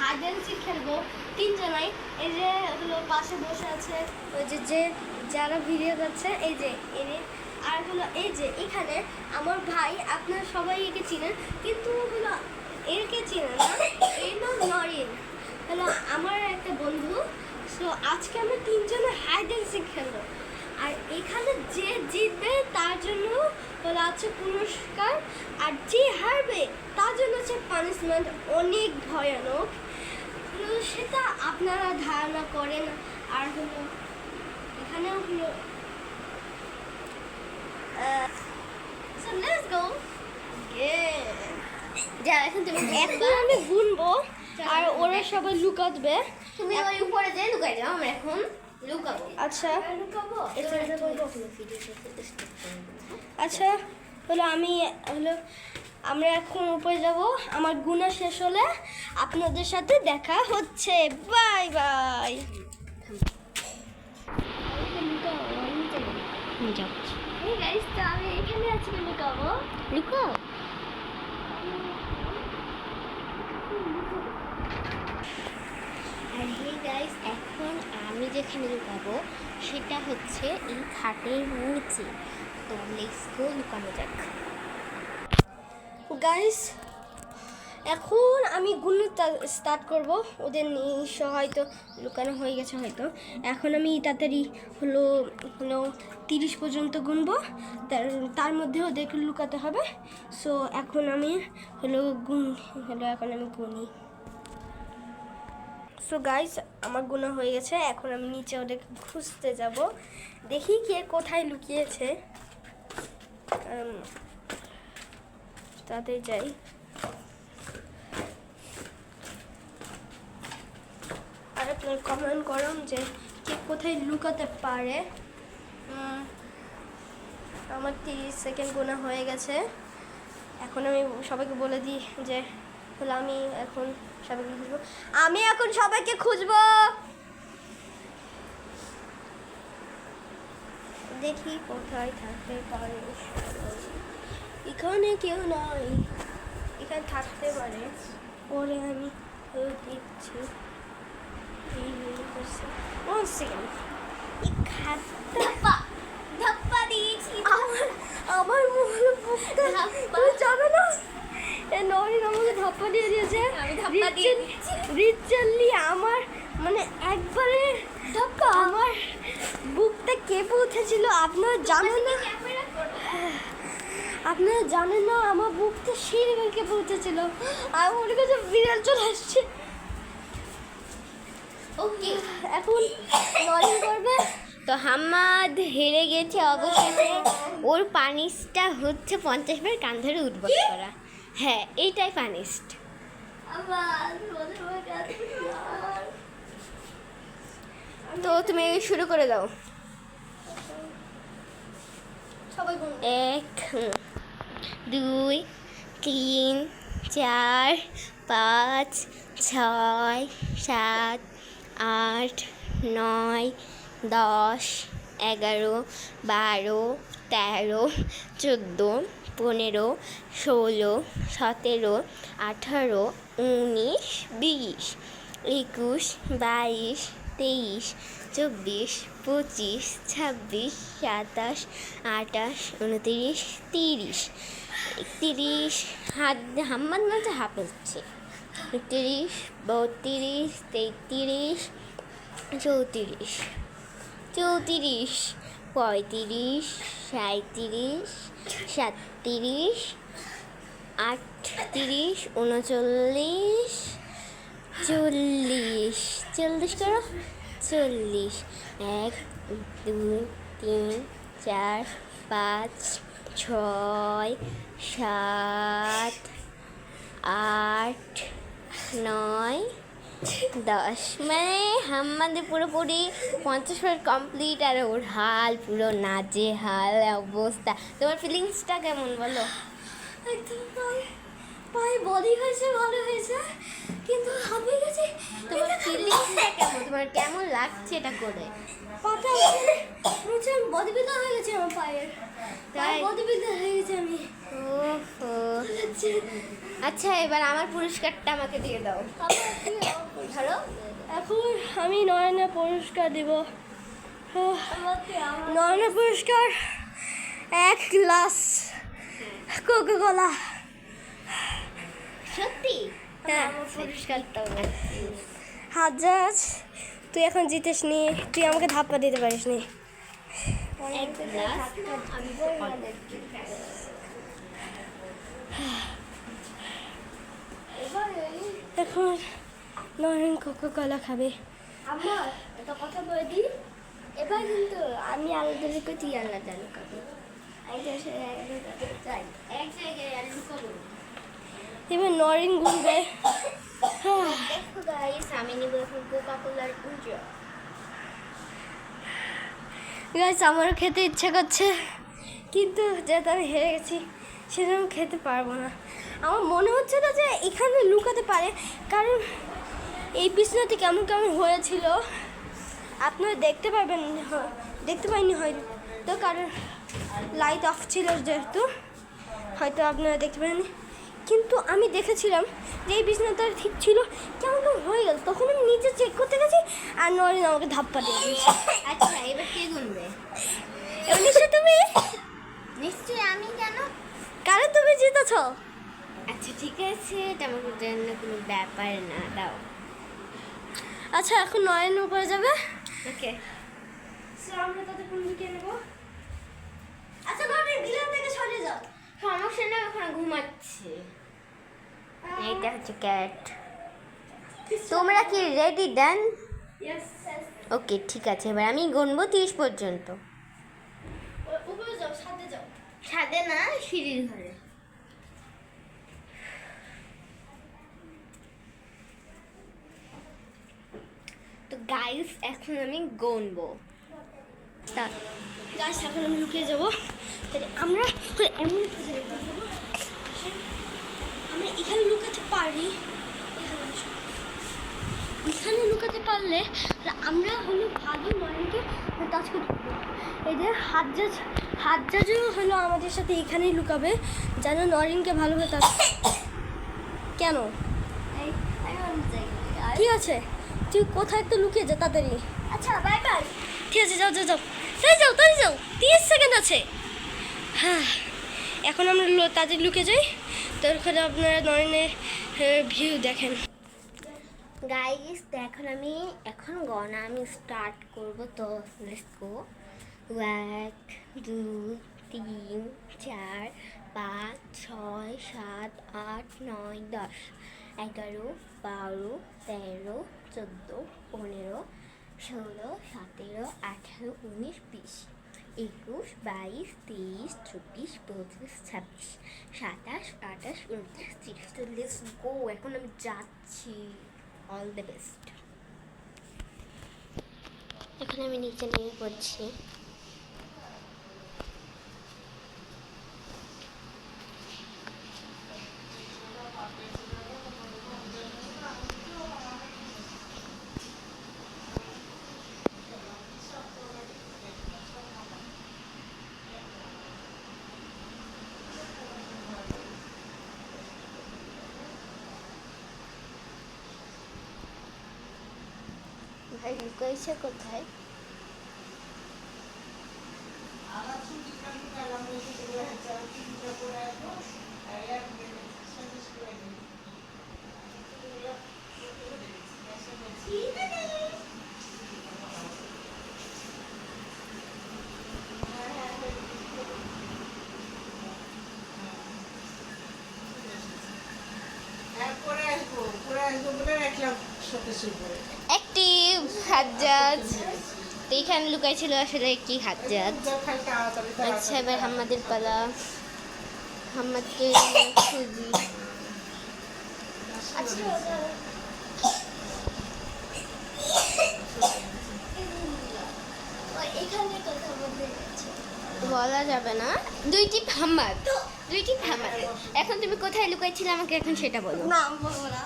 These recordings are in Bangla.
হাইড অ্যান্ড সিক খেলবো তিনজনাই। এই যে হলো পাশে বসে আছে ওই যে যারা ভিডিও করছে, এই যে এনে। আর হলো এই যে এখানে আমার ভাই, আপনারা সবাই একে চিনেন, কিন্তু হলো একে চিনেন না, এই নাম নরিন, হলো আমার একটা বন্ধু। সো আজকে আমরা তিনজনে হাইড অ্যান্ড সিক খেলবো। আর এখানে যে জিতবে তার জন্য হলো আছে পুরস্কার, আর যে হারবে তার জন্য আছে পানিশমেন্ট অনেক ভয়ানক। সেটা আপনারা ধারণা করেন। আর হলো এখানেও হলো so let's go যা এখন তুমি এখন আমি গুনবো আর ওরা সবাই লুকাবে। তুমি ওই উপরে যে লুকাই যাও, আমরা এখন লুকাবো। আচ্ছা লুকাবো আচ্ছা হলো আমরা এখন উপরে যাব। আমার গুণা শেষ হলে আপনাদের সাথে দেখা হচ্ছে। Bye bye. আমি এখানে আছি, লুকাবো। লুকাও। আর হে গাইস, এখন আমি যেখানে লুকাবো সেটা হচ্ছে এই খাটের নিচে। তো লেটস গো, লুকানো যাক। গাইস এখন আমি গুণ স্টার্ট করব। ওদের নিশ্চয় হয়তো লুকানো হয়ে গেছে হয়তো। এখন আমি তাড়াতাড়ি হলো 30 পর্যন্ত গুনবো, তার মধ্যে ওদেরকে লুকাতে হবে। সো এখন আমি এখন আমি গুনি। সো গাইস আমার গুণা হয়ে গেছে। এখন আমি নিচে ওদেরকে খুঁজতে যাব, দেখি কে কোথায় লুকিয়েছে। তাতে যাই। আর আপনার কমেন্ট করুন যে কে কোথায় লুকাতে পারে। আমার 30 সেকেন্ড গোনা হয়ে গেছে। এখন আমি সবাইকে বলে দিই যে হলো আমি এখন সবাইকে খুঁজবো। আমি এখন সবাইকে খুঁজবো। দেখি কোথায় থাকতে পারে। এখানে কেউ নাই, এখানে থাকতে পারে। পরে আমি দেখছি। আমার জানো না, নরিন আমাকে ধাপ্পা দিয়ে দিয়েছে। রিচেলি আমার মানে একবারে ধাপ্পা আমার বুকটা কেঁপে উঠেছিল। আপনারা জানেন না আমার বুকটা সেই কেঁপে উঠেছিল। আর ওর কাছে বিড়াল চলে আসছে। ওকে, এখন নরিন করবে। তো হাম্মাদ হেরে গেছে অবশেষে। ওর পানিশটা হচ্ছে 50 বার কান ধরে উঠবস করা। হ্যাঁ, এইটাই পানিশড। তো তুমি শুরু করে দাও। সবাই 1 2 3 4 5 6 7 8 9 10 11 12 13 14 15 16 17 18 19 20 21 22 23 24 25 26 27 28 29 30 31 হাম্মাদ মাঝে হাঁপাচ্ছে। 31 32 33 34 34 35 37 37 38 39 40 40 করো 40 1 2 3 4 5 6 7 8 9 10। মানে আমাদের পুরোপুরি 50 বার কমপ্লিট। আর ওর হাল পুরো নাজে হাল অবস্থা। তোমার ফিলিংসটা কেমন বলো? একদম পায়ে বডি হয়েছে, ভালো হয়েছে, কিন্তু হাঁপিয়ে গেছে। তোমার ফিলিংসটা কেমন? তোমার কেমন লাগছে এটা করে? পাটা হচ্ছে বডি বিল্ডার হয়ে গেছে আমার পায়ের। তাই বডি বিল্ডার হয়ে গেছে আমি। ওহো। আচ্ছা এবার আমার পুরস্কারটা আমাকে দিয়ে দাও। ধরো। এখন আমি নয়নের পুরস্কার দিব। নয়নের পুরস্কার 1 গ্লাস কোকা কোলা। সত্যি? হ্যাঁ। আমার পুরস্কারটাও হাজাজ, তুই এখন জিতিস নি, তুই আমাকে ধাপ্পা দিতে পারিস নি। এক গ্লাস আমি তো এখন নয়ন কোকা কোলা খাবে। আমার একটা কথা বলে দিই, এবার কিন্তু আমি আলাদা লুকো, তুই আলাদা লুকাবি। এক জায়গায় আর লুকাবো না। এবার নরেন গুনবে। দেখো গাইস, আমি নিব এখন কোকা কোলার পুজো। গাইস আমারও খেতে ইচ্ছা করছে, কিন্তু যেহেতু আমি হেরে গেছি সেটা আমি খেতে পারবো না। আমার মনে হচ্ছে না যে এখানে লুকাতে পারে, কারণ এই বিছনাটি কেমন কেমন হয়েছিল আপনারা দেখতে পারবেন, দেখতে পাইনি হয়তো, কারণ লাইট অফ ছিল যেহেতু হয়তো আপনারা দেখতে পারেননি। কিন্তু আমি দেখেছিলাম যে এই বিছনাটা ঠিক ছিল, কেমন কেমন হয়ে গেল। তখন আমি নিচে চেক করতে গেছি আর নরেন আমাকে ধাপ্পা দিয়ে দিয়েছে। আচ্ছা এবার কে গুনবে? এবার নিশ্চয়ই তুমি, নিশ্চয়ই আমি। কেন? কারণ তুমি জিতেছ। আচ্ছা ঠিক আছে, এটা আমার জন্য কোনো ব্যাপার না, দাও। আচ্ছা এখন নয়ন উপরে যাবে। ওকে। আমরা তাদের কোন দিকে নেব? আচ্ছা নয়ন গিলাম থেকে সরে যাও। সমস্যা না, ওখানে ঘুমাচ্ছে। এইটা হচ্ছে ক্যাট। তোমরা কি রেডি? ডান? ইয়েস। ওকে ঠিক আছে, এবার আমি গুনবো 30 পর্যন্ত। উপরে যাও, সাথে যাও। ছাদে না, সিঁড়ির ঘরে। তো গাইস এখন আমি গুনবো। গাছ এখন আমি লুকিয়ে যাবো। তাহলে আমরা এমন আমরা এখানে লুকাতে পারি। এখানে লুকাতে পারলে আমরা হলো ভালো নয়নকে টাচ করতে পারবো। এদের হাজ্জাজও হলো আমাদের সাথে এখানেই লুকাবে, যেন নরিনকে ভালোভাবে টাচ। কেন? ঠিক আছে, তুই কোথায় একটু লুকিয়ে যা তাড়াতাড়ি। আচ্ছা বাই বাই। ঠিক আছে, যাও যাও যাও, তাই যাও 30 সেকেন্ড আছে। হ্যাঁ এখন আমরা তাদের লুকে যাই, তারপরে আপনারা নয়নের ভিউ দেখেন। গাইস এখন গণনা আমি স্টার্ট করব। তো লেটস গো। 1 2 3 4 5 6 7 8 9 10 11 12 13 14 15 16 17 18 19 20 21 22 23 24 25 26 27 28 29 30। তো লেটস গো, এখন আমি যাচ্ছি। All the best. এখন আমি নিচে নেমে পড়ছি। ভাই লুকাইছে কোথায়? অ্যাক্টিভ হাজ্জাজ। তো এইখানে লুকাইছিল আসলে কি হাজ্জাজ। আচ্ছা এবার আমাদের পালা। আমাকে খুঁজি। বলা যাবে না। দুইটি হাম্মাদ। এখন তুমি কোথায় লুকাইছিলে আমাকে এখন সেটা বলো। না বলবো না।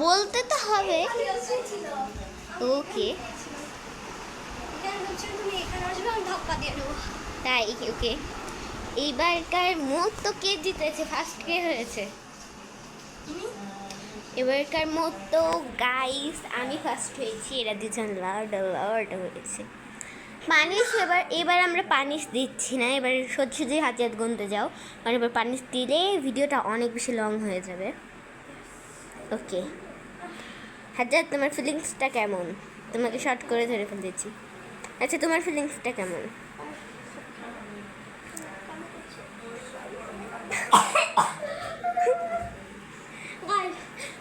বলতে তো হবে। ওকে তুমি এখানে আসবে, আমি ধাক্কা দিয়ে দেবো। তাই? ওকে। এইবারকার মোট তো কে জিতেছে? ফার্স্ট কে হয়েছে? এবারকার মতো গাইস আমি ফার্স্ট হয়েছি, এরা দুজন লার্ড হয়েছে। পানিশ এবার আমরা পানিশ দিচ্ছি না, এবার সোজা হাতে হাত গুনতে যাও, কারণ এবার পানিশ দিলে ভিডিওটা অনেক বেশি লং হয়ে যাবে। ওকে হাজার, তোমার ফিলিংসটা কেমন? তোমাকে শর্ট করে ধরে ফেলেছি। আচ্ছা তোমার ফিলিংসটা কেমন? Guys,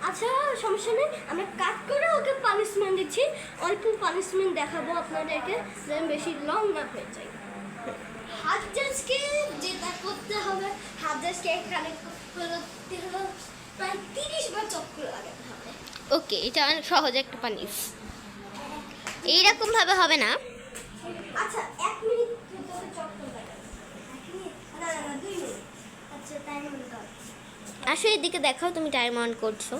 আচ্ছা সমস্যা নেই, আমরা কাট করে ওকে পানিশমেন্ট দিচ্ছি, অল্প পানিশমেন্ট দেখাবো আপনাদেরকে, যেন বেশি লং না হয়ে যায়। হাজাজকে যেটা করতে হবে, হাজাজকে এখানে হলো প্রায় 30 বার চক্কর লাগাতে হবে। ওকে, এটা অনেক সহজ একটা পানিশ। এইরকমভাবে হবে না। আচ্ছা 1 মিনিট ধরে চক্কর লাগাবে। 1 মিনিট না 2 মিনিট। আচ্ছা টাইম অন কর। আসো এদিকে দেখাও, তুমি টাইম অন করছো।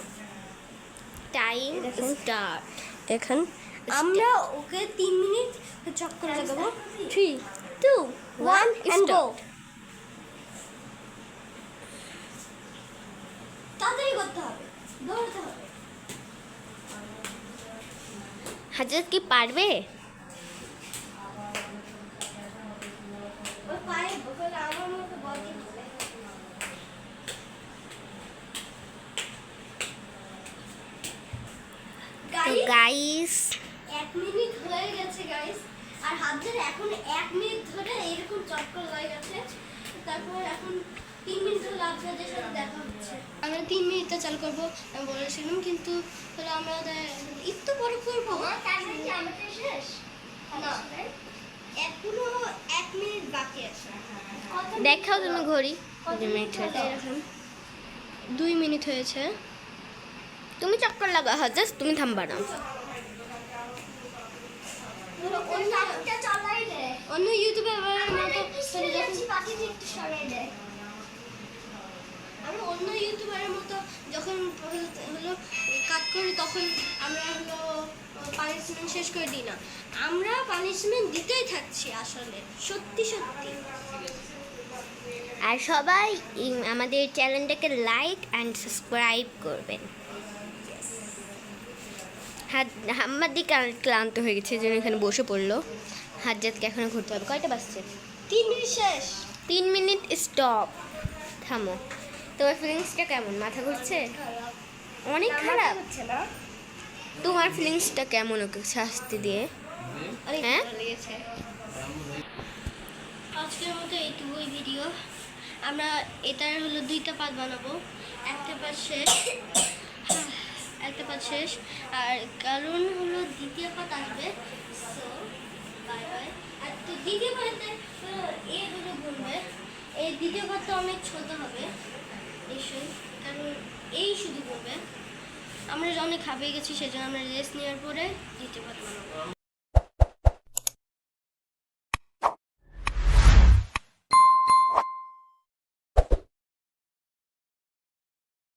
Time start. এখন আমরা ওকে 3 মিনিট চক্কর লাগাবো। 3 2 1 এন্ড গো। তাড়াতাড়ি করতে হবে, দৌড়াতে হবে। হাজার কি পারবে? ওর পায়ে বলে আমার মতো বডি হবে। তো গাইস 1 মিনিট হয়ে গেছে গাইস, আর হাজার এখন 1 মিনিট ধরে এরকম চক্কর লাগাচ্ছে। তারপর এখন 3 মিনিট হলো আপনাদের সাথে দেখা হচ্ছে। আমরা 3 মিনিটটা চালু করবো আমি বলেছিলাম, কিন্তু হলো আমরা একটু পরে করবো। তার মানে কি আমাদের শেষ? না, এখনো 1 মিনিট বাকি আছে। দেখাও তুমি ঘড়ি। 2 মিনিট হয়েছে। এরকম 2 মিনিট হয়েছে। তুমি চক্কর লাগা হাজার, তুমি থামবা না। অন্য ইউটিউবে আমরা অন্য ইউটিউবারের মতো যখন হলো কাট করি, তখন আমরা হলো পানিশমেন্ট শেষ করে দিই না, আমরা পানিশমেন্ট দিতেই থাকছি আসলে, সত্যি সত্যি। আর সবাই আমাদের চ্যানেলটাকে লাইক অ্যান্ড সাবস্ক্রাইব করবেন। হাম্মাদি ক্লান্ত হয়ে গেছে, যেন এখানে বসে পড়লো। হাজারকে এখনো ঘুরতে হবে। কয়টা বাজছে? 3 মিনিট শেষ। 3 মিনিট স্টপ। থামো। তোমার ফিলিংসটা কেমন? মাথা ঘুরছে? অনেক খারাপ। হচ্ছে না, তোমার ফিলিংসটা কেমন ওকে শাস্তি দিয়ে? অনেক হ্যাঁ? ভালো লেগেছে। আজকের মতো এইটুকুই ভিডিও। আমরা এটার হলো 2টা পার্ট বানাবো, একটা পার্ট শেষ, একটা পার্ট শেষ, আর কারণ হলো দ্বিতীয় পার্ট আসবে। So bye bye. আর তো দ্বিতীয় পার্টে এগুলো ঘুরবে, এই দ্বিতীয় পার্টটা অনেক ছোট হবে নিশ্চয়ই, কারণ এই শুধু ঘুরবে। আমরা অনেক হাঁপিয়ে গেছি, সেজন্য আমরা রেস্ট নেওয়ার পরে দ্বিতীয় পার্ট বানাবো।